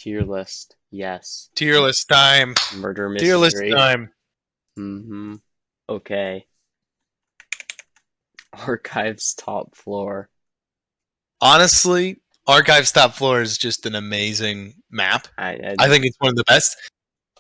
Tier list. Yes. Tier list time. Murder Tier list mystery. time. Mm-hmm. Okay. Archives top floor. Honestly, Archive's Top Floor is just an amazing map. I think it's one of the best.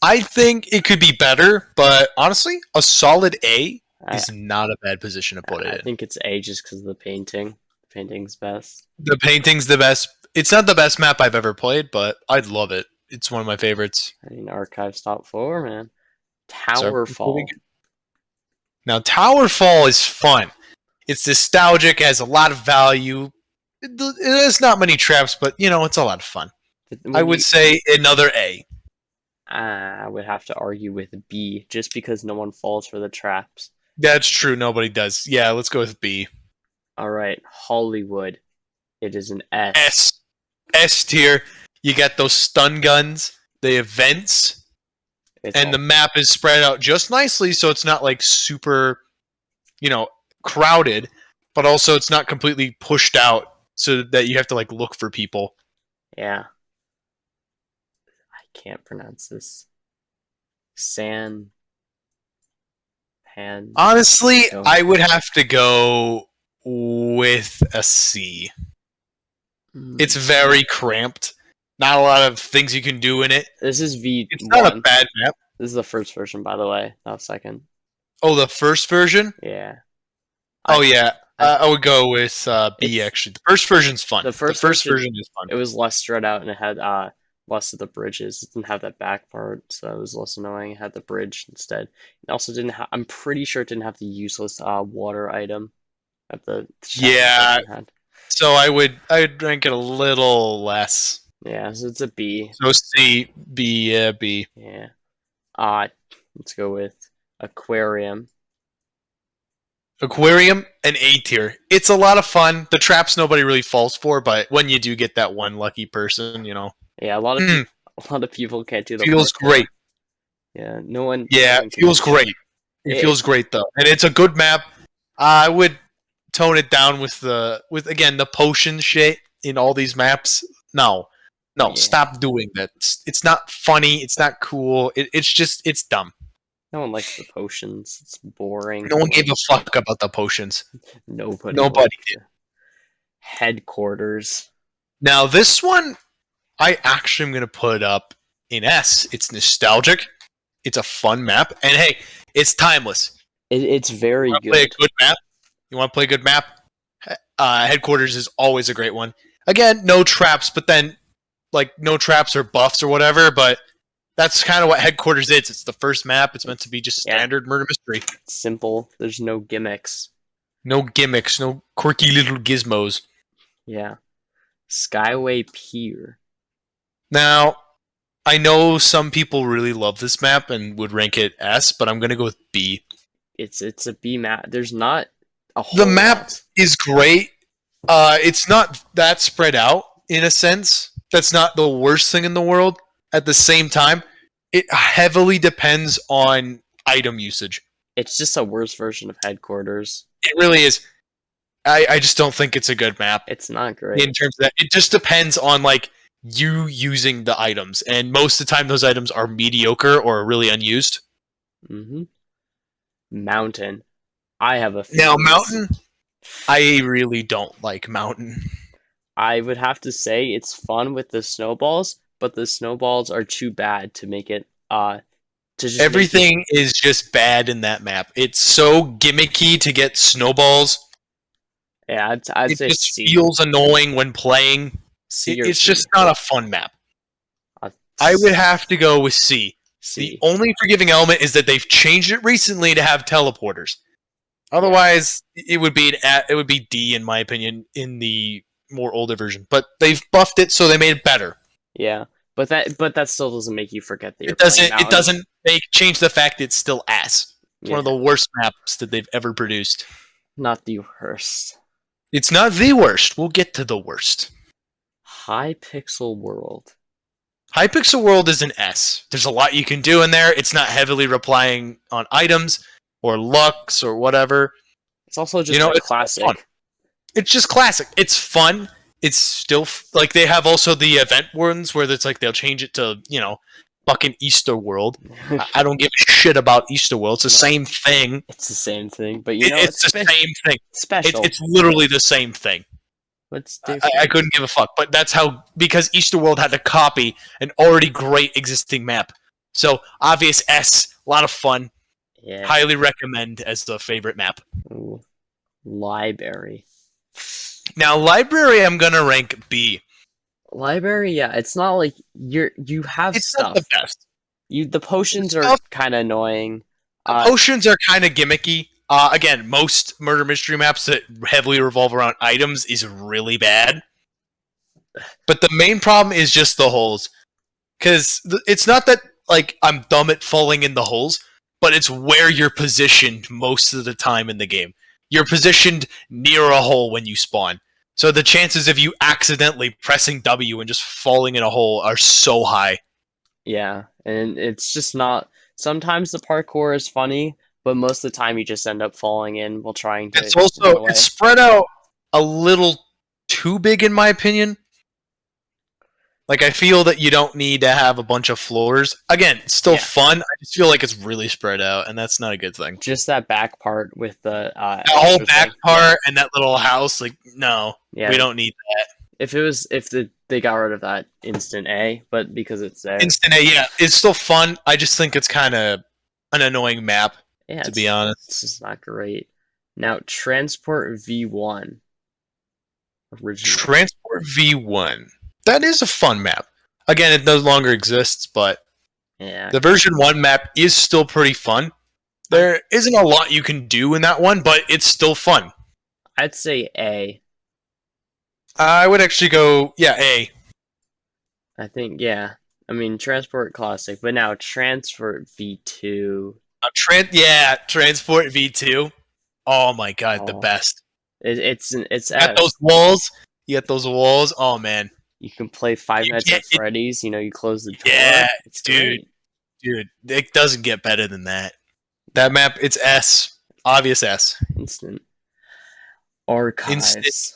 I think it could be better, but honestly, a solid A is not a bad position to put it I in. think it's A just because of the painting. The painting's best. The painting's the best. It's not the best map I've ever played, but I'd love it. It's one of my favorites. I mean, Archives top floor, man. So, Towerfall. now, Towerfall is fun. It's nostalgic, has a lot of value. There's not many traps, but it's a lot of fun. I would say another A. I would have to argue with B, just because no one falls for the traps. That's true. Nobody does. Yeah, let's go with B. All right, Hollywood. It is an S. S tier. You got those stun guns, the events, and the map is spread out just nicely, so it's not like super, crowded, but also it's not completely pushed out so that you have to like look for people. Yeah. I can't pronounce this. Honestly, I would have to go with a C. It's very cramped. Not a lot of things you can do in it. This is V1. It's not a bad map. This is the first version, by the way, not second. Oh, the first version? Yeah. I would go with B, actually. The first version's fun. The first version is fun. It was less spread out, and it had less of the bridges. It didn't have that back part, so it was less annoying. It had the bridge instead. It also didn't have... I'm pretty sure it didn't have the useless water item that the had. So I'd rank it a little less. Yeah, so it's a B. So C, B, yeah, B. Yeah. Let's go with Aquarium. Aquarium, an A tier. It's a lot of fun. The traps nobody really falls for, but when you do get that one lucky person, Yeah, a lot of people can't do the feels great. Yeah, no one. Yeah, it feels great. It feels great though, and it's a good map. I would tone it down with again the potion shit in all these maps. No, stop doing that. It's not funny. It's not cool. It's dumb. No one likes the potions. It's boring. No one gave a fuck about the potions. Nobody did. Headquarters. Now this one, I actually am gonna put up in S. It's nostalgic. It's a fun map, and hey, it's timeless. It's very good. Play a good map. You want to play a good map? Headquarters is always a great one. Again, no traps, but then no traps or buffs or whatever. But that's kind of what Headquarters is. It's the first map. It's meant to be just standard murder mystery. It's simple. There's no gimmicks. No gimmicks. No quirky little gizmos. Yeah. Skyway Pier. Now, I know some people really love this map and would rank it S, but I'm gonna go with B. It's a B map. There's not a whole The map lot. is great. It's not that spread out in a sense. That's not the worst thing in the world. At the same time, it heavily depends on item usage. It's just a worse version of Headquarters. It really is. I just don't think it's a good map. It's not great. In terms of that, it just depends on you using the items, and most of the time those items are mediocre or really unused. Mm-hmm. Mountain. I have a Mountain. I really don't like Mountain. I would have to say it's fun with the snowballs, but the snowballs are too bad to make it. Everything is just bad in that map. It's so gimmicky to get snowballs. Yeah, I'd say it just C. feels annoying when playing. It's just not a fun map. I would have to go with C. The only forgiving element is that they've changed it recently to have teleporters. Otherwise, it would be D in my opinion in the more older version. But they've buffed it, so they made it better. Yeah, but that still doesn't make you forget that you're It doesn't change the fact it's still ass. It's one of the worst maps that they've ever produced. Not the worst. It's not the worst. We'll get to the worst. Hypixel World. Hypixel World is an S. There's a lot you can do in there. It's not heavily relying on items or lucks or whatever. It's also just classic. It's just classic. It's fun. it's still like they have also the event ones where it's like they'll change it to fucking Easter World. I don't give a shit about Easter World. It's the same thing. It's the same thing, but It's the same thing. Special. It's literally the same thing. What's different? I couldn't give a fuck, but that's how, because Easter World had to copy an already great existing map. So obvious S, a lot of fun. Yeah. Highly recommend as the favorite map. Ooh. Library. Now, library, I'm gonna rank B. Library, yeah, it's not like you have it's stuff. Not the best. The potions are kind of annoying. Potions are kind of gimmicky. Again, most murder mystery maps that heavily revolve around items is really bad. But the main problem is just the holes. Because it's not that like I'm dumb at falling in the holes, but it's where you're positioned most of the time in the game. You're positioned near a hole when you spawn. So the chances of you accidentally pressing W and just falling in a hole are so high. Yeah, and it's just not... Sometimes the parkour is funny, but most of the time you just end up falling in while trying to... It's spread out a little too big in my opinion. Like, I feel that you don't need to have a bunch of floors. Again, it's still fun. I just feel like it's really spread out, and that's not a good thing. Just that back part with the whole back part and that little house, like, no, we don't need that. If they got rid of that instant A, but because it's there. Instant A, yeah. It's still fun. I just think it's kind of an annoying map, to be honest. It's just not great. Now, Transport V1. Original. Transport V1. That is a fun map. Again, it no longer exists, but the version 1 map is still pretty fun. There isn't a lot you can do in that one, but it's still fun. I'd say A. I would actually go, A. I think, I mean, Transport Classic, but now Transport V2. Transport V2. Oh my god, the best. It's at those walls. You get those walls. Oh man. You can play Five Nights at Freddy's. You close the door. Yeah, it's dude. It doesn't get better than that. That map, it's S. Obvious S. Instant. Archives.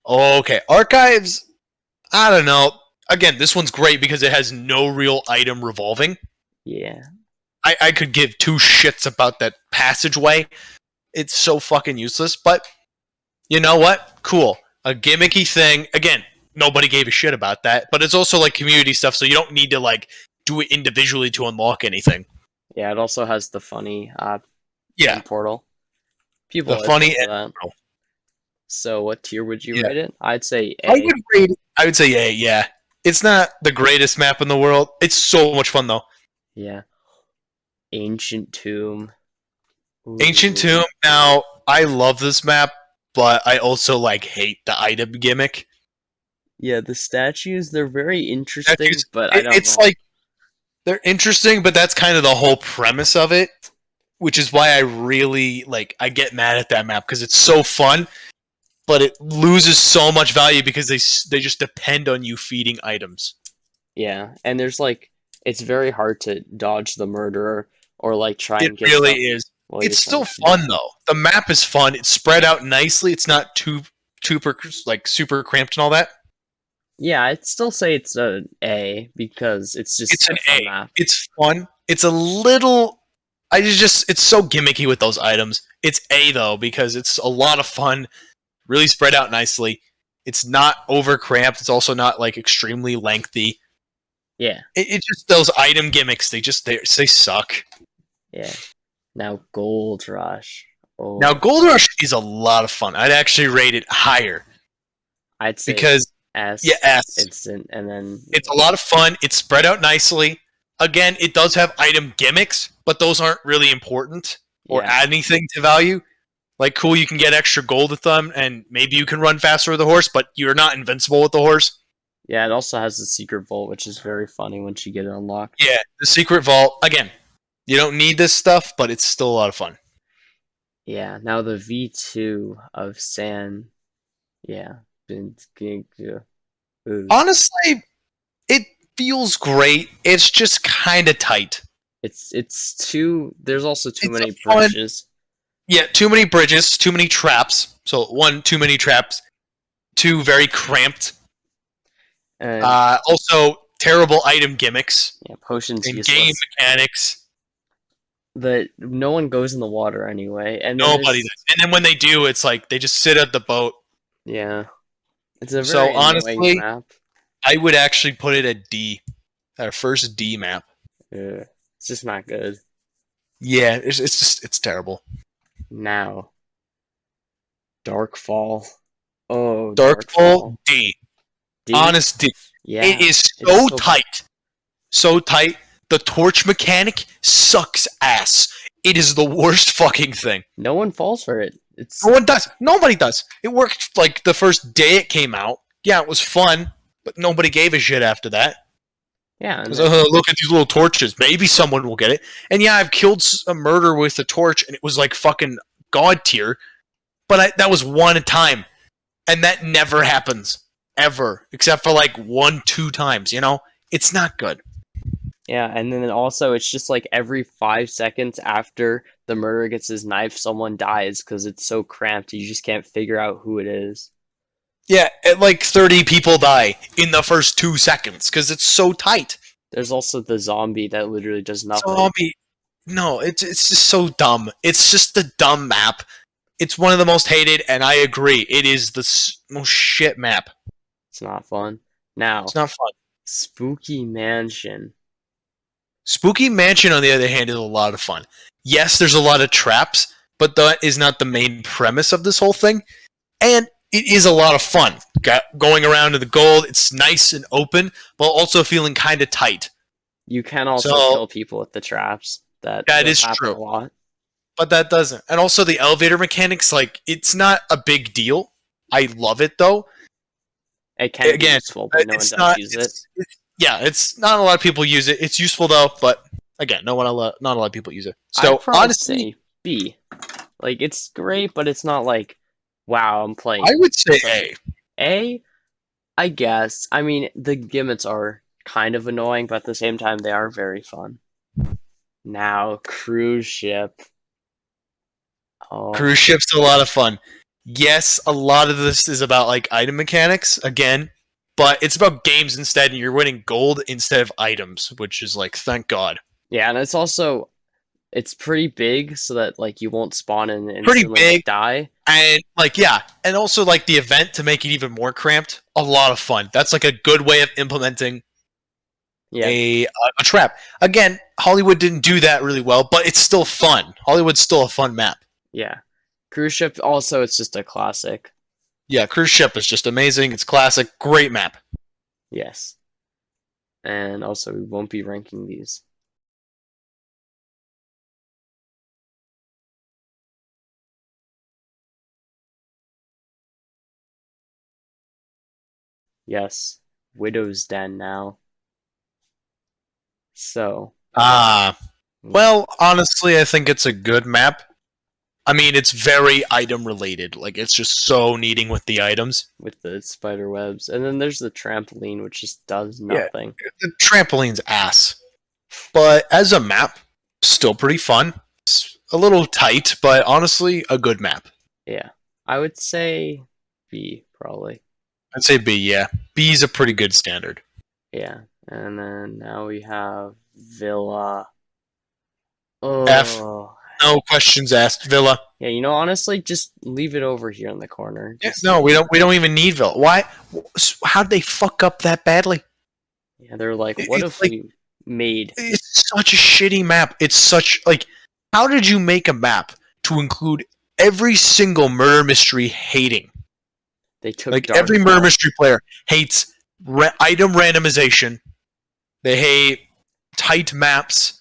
Oh, okay. Archives, I don't know. Again, this one's great because it has no real item revolving. Yeah. I could give two shits about that passageway. It's so fucking useless, but you know what? Cool. A gimmicky thing. Again, nobody gave a shit about that, but it's also like community stuff, so you don't need to like do it individually to unlock anything. Yeah, it also has the funny portal. People the funny that. So what tier would you rate it? I'd say A. I would say A, yeah. It's not the greatest map in the world. It's so much fun though. Yeah. Ancient Tomb. Ooh. Ancient Tomb. Now, I love this map, but I also like hate the item gimmick. Yeah, the statues, they're very interesting, but I don't know. Like, they're interesting, but that's kind of the whole premise of it, which is why I really, I get mad at that map, because it's so fun, but it loses so much value because they just depend on you feeding items. Yeah, and there's, it's very hard to dodge the murderer, or, try and get It really is. It's still fun, though. The map is fun. It's spread out nicely. It's not super cramped and all that. Yeah, I'd still say it's an A because it's an A. Map. It's fun. It's a little. It's so gimmicky with those items. It's A though because it's a lot of fun. Really spread out nicely. It's not over cramped. It's also not extremely lengthy. Yeah. It's just those item gimmicks. They suck. Yeah. Now Gold Rush. Oh. Now Gold Rush is a lot of fun. I'd actually rate it higher. I'd say because. S. Yeah, S. Instant, and then... It's a lot of fun. It's spread out nicely. Again, it does have item gimmicks, but those aren't really important or add anything to value. Cool, you can get extra gold with them, and maybe you can run faster with the horse, but you're not invincible with the horse. Yeah, it also has the secret vault, which is very funny once you get it unlocked. Yeah, the secret vault. Again, you don't need this stuff, but it's still a lot of fun. Yeah, now the V2 of San... Yeah. Honestly, it feels great. It's just kind of tight. It's too. There's also too many bridges. Yeah, too many bridges, too many traps. So too many traps. Two, very cramped. And also, terrible item gimmicks. Yeah, potions and useless. Game mechanics. That no one goes in the water anyway, and nobody does. And then when they do, it's like they just sit at the boat. Yeah, it's a so very honestly, map. I would actually put it at D, our first D map. Yeah, it's just not good. Yeah, it's terrible. Now, Darkfall. Oh, Darkfall D. D. Honest D. Yeah, it is so tight, so tight. The torch mechanic sucks ass. It is the worst fucking thing. No one falls for it. No one does. Nobody does. It worked like the first day it came out. Yeah, it was fun, but nobody gave a shit after that. Yeah. So, look at these little torches. Maybe someone will get it. And yeah, I've killed a murder with a torch, and it was like fucking god tier. But that was one time, and that never happens ever, except for like 1-2 times. You know, it's not good. Yeah, and then also it's just like every 5 seconds after the murderer gets his knife, someone dies because it's so cramped. You just can't figure out who it is. Yeah, like 30 people die in the first 2 seconds because it's so tight. There's also the zombie that literally does nothing. Zombie, no, it's just so dumb. It's just a dumb map. It's one of the most hated, and I agree. It is the most shit map. It's not fun. Now, it's not fun. Spooky Mansion. Spooky Mansion, on the other hand, is a lot of fun. Yes, there's a lot of traps, but that is not the main premise of this whole thing. And it is a lot of fun. Going around to the gold, it's nice and open, but also feeling kind of tight. You can also kill people with the traps. That is true. A lot. But that doesn't. And also the elevator mechanics, like, it's not a big deal. I love it, though. It can be useful, but no one does use it. Yeah, it's not a lot of people use it. It's useful though, but again, not a lot of people use it. So honestly, say B. Like it's great, but it's not like, wow, I'm playing. I would say A. A, I guess. I mean, the gimmicks are kind of annoying, but at the same time, they are very fun. Now, cruise ship. Oh. Cruise ship's a lot of fun. Yes, a lot of this is about like item mechanics again. But it's about games instead, and you're winning gold instead of items, which is like, thank God. Yeah, and it's also, it's pretty big, so that like you won't spawn and pretty big die. And like, yeah, and also like the event to make it even more cramped. A lot of fun. That's like a good way of implementing a trap. Again, Hollywood didn't do that really well, but it's still fun. Hollywood's still a fun map. Yeah, cruise ship also, it's just a classic. Yeah, cruise ship is just amazing. It's classic. Great map. Yes. And also, we won't be ranking these. Yes. Widow's Den now. So. Well, honestly, I think it's a good map. I mean, it's very item related. Like, it's just so needing with the items. With the spider webs. And then there's the trampoline, which just does nothing. Yeah, the trampoline's ass. But as a map, still pretty fun. It's a little tight, but honestly, a good map. Yeah. I would say B, probably. I'd say B, yeah. B is a pretty good standard. Yeah. And then now we have Villa. Oh. F. No questions asked. Villa. Yeah, you know, honestly, just leave it over here in the corner. Yeah, no, we don't even need Villa. Why? How did they fuck up that badly? Yeah, they're like, what if we made? It's such a shitty map. It's such like, how did you make a map to include every single murder mystery hating? They took like every murder mystery player hates item randomization. They hate tight maps.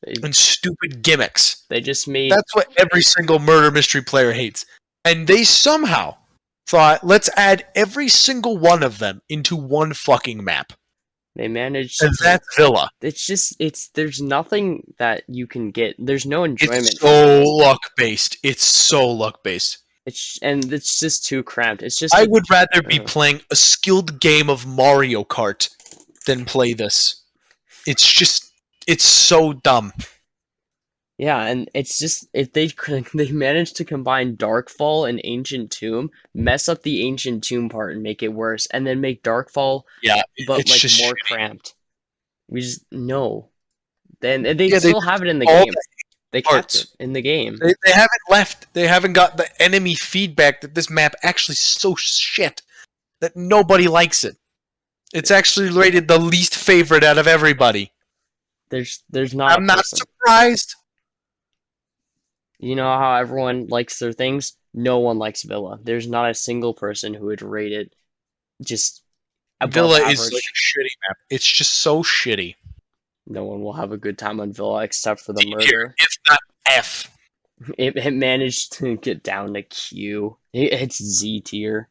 And stupid gimmicks. They just made... That's what every single murder mystery player hates. And they somehow thought, let's add every single one of them into one fucking map. They managed... And that's Villa. It's just... There's nothing that you can get. There's no enjoyment. It's so luck-based. It's so luck-based. And it's just too cramped. It's just... I would rather be playing a skilled game of Mario Kart than play this. It's just... It's so dumb. Yeah, and it's just if they could they managed to combine Darkfall and Ancient Tomb, mess up the Ancient Tomb part and make it worse, and then make Darkfall Yeah, but it's like just more shitty. cramped. We just no. Then they Yeah, they still just have it in the all game. the They kept it parts. in the game. They haven't left. They haven't got the enemy feedback that this map actually so shit that nobody likes it. It's actually rated the least favorite out of everybody. There's not a I'm not person. surprised. You know how everyone likes their things? No one likes Villa. There's not a single person who would rate it just above Villa is like average. a shitty map. It's just so shitty. No one will have a good time on Villa except for the D tier, murder. if not F. It managed to get down to Q. It's Z tier.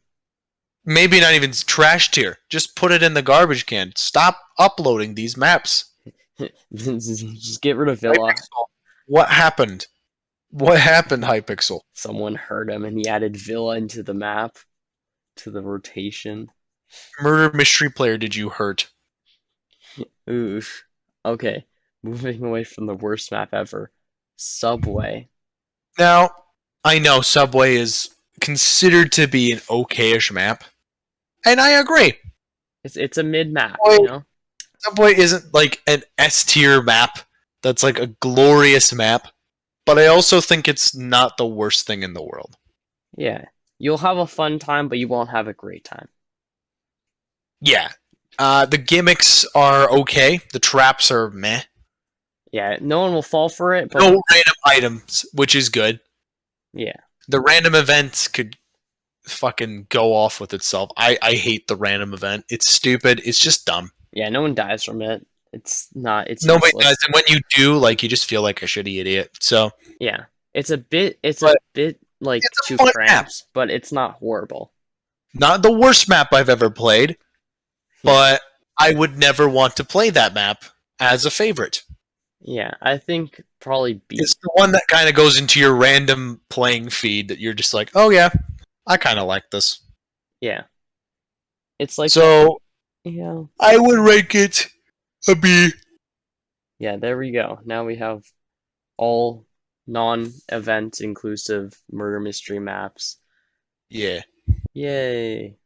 Maybe not even trash tier. Just put it in the garbage can. Stop uploading these maps. Just get rid of Villa. Hypixel. What happened? What happened, Hypixel? Someone heard him and he added Villa into the map, to the rotation. Murder mystery player did you hurt? Oof. Okay, moving away from the worst map ever. Subway. Now, I know Subway is considered to be an okayish map, and I agree. It's a mid map, Subway, you know? Subway isn't like an S tier map that's like a glorious map, but I also think it's not the worst thing in the world. Yeah. You'll have a fun time, but you won't have a great time. Yeah. The gimmicks are okay. The traps are meh. Yeah, no one will fall for it, but No random items, which is good. yeah. The random events could fucking go off with itself. I hate the random event. It's stupid. It's just dumb. Yeah, no one dies from it. It's Nobody does, useless. and when you do, like, you just feel like a shitty idiot. So, Yeah. It's a but bit like it's a too fun map. cramped, but it's not horrible. Not the worst map I've ever played, Yeah. but I would never want to play that map as a favorite. Yeah, I think probably B. It's the one that kind of goes into your random playing feed that you're just like, oh yeah, I kind of like this. Yeah. It's like that. So Yeah. I would rank it a B. Yeah, there we go. Now we have all non-event inclusive murder mystery maps. Yeah. Yay.